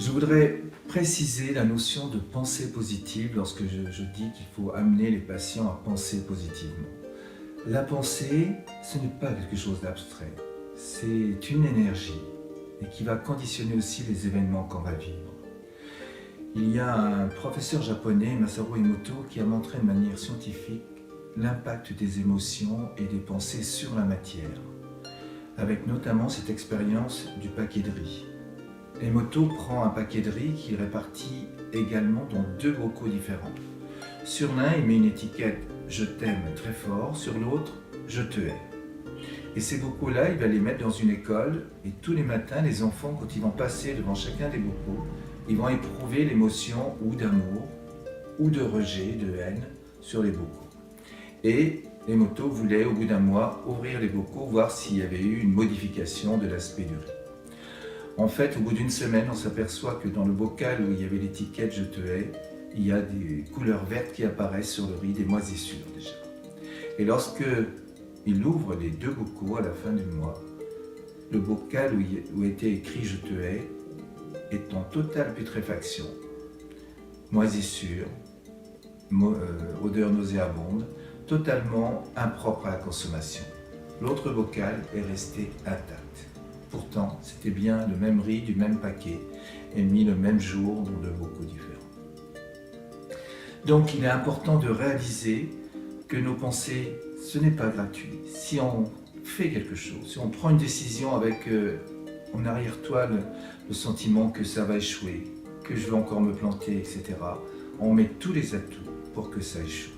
Je voudrais préciser la notion de pensée positive lorsque je dis qu'il faut amener les patients à penser positivement. La pensée, ce n'est pas quelque chose d'abstrait, c'est une énergie et qui va conditionner aussi les événements qu'on va vivre. Il y a un professeur japonais, Masaru Emoto, qui a montré de manière scientifique l'impact des émotions et des pensées sur la matière, avec notamment cette expérience du paquet de riz. Emoto prend un paquet de riz qu'il répartit également dans deux bocaux différents. Sur l'un, il met une étiquette « Je t'aime » très fort, sur l'autre « Je te hais ». Et ces bocaux-là, il va les mettre dans une école et tous les matins, les enfants, quand ils vont passer devant chacun des bocaux, ils vont éprouver l'émotion ou d'amour, ou de rejet, de haine sur les bocaux. Et Emoto voulait, au bout d'un mois, ouvrir les bocaux, voir s'il y avait eu une modification de l'aspect du riz. En fait, au bout d'une semaine, on s'aperçoit que dans le bocal où il y avait l'étiquette « Je te hais », il y a des couleurs vertes qui apparaissent sur le riz, des moisissures déjà. Et lorsque il ouvre les deux bocaux à la fin du mois, le bocal où était écrit « Je te hais » est en totale putréfaction, moisissure, odeur nauséabonde, totalement impropre à la consommation. L'autre bocal est resté intact. Pourtant, c'était bien le même riz du même paquet, émis le même jour dans deux bocaux différents. Donc il est important de réaliser que nos pensées, ce n'est pas gratuit. Si on fait quelque chose, si on prend une décision avec en arrière-toile le sentiment que ça va échouer, que je vais encore me planter, etc., on met tous les atouts pour que ça échoue.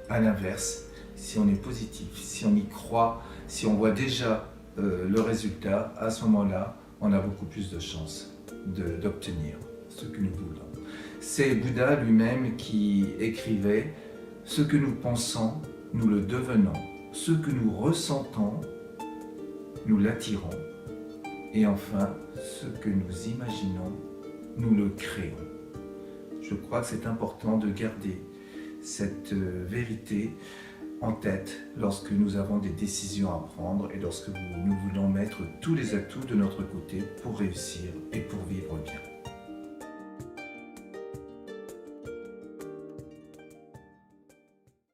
À l'inverse, si on est positif, si on y croit, si on voit déjà le résultat, à ce moment-là, on a beaucoup plus de chances d'obtenir ce que nous voulons. C'est Bouddha lui-même qui écrivait « Ce que nous pensons, nous le devenons. Ce que nous ressentons, nous l'attirons. Et enfin, ce que nous imaginons, nous le créons. » Je crois que c'est important de garder cette vérité en tête lorsque nous avons des décisions à prendre et lorsque nous voulons mettre tous les atouts de notre côté pour réussir et pour vivre bien.